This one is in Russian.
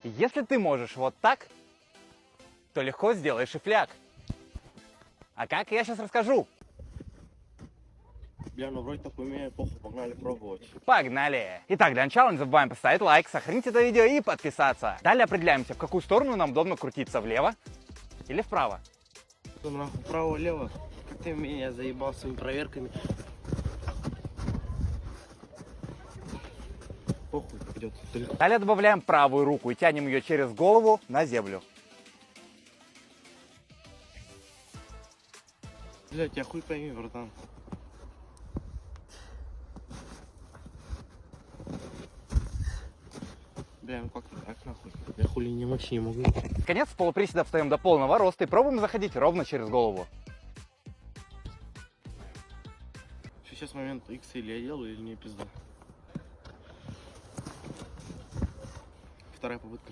Если ты можешь вот так, то легко сделаешь и фляг. А как, я сейчас расскажу. Бля, ну вроде так умею, похуй, погнали пробовать. Погнали! Итак, для начала не забываем поставить лайк, сохранить это видео и подписаться. Далее определяемся, в какую сторону нам удобно крутиться, влево или вправо. Ну нахуй, право-лево. Как ты меня заебал своими проверками. Похуй, идет. Только... Далее добавляем правую руку и тянем ее через голову на землю. Блять, я хуй пойми, братан. Бля, ну как нахуй? Я хули не вообще не могу. Конец полуприседа встаем до полного роста и пробуем заходить ровно через голову. Сейчас момент X или я делаю, или не пизда. Вторая попытка.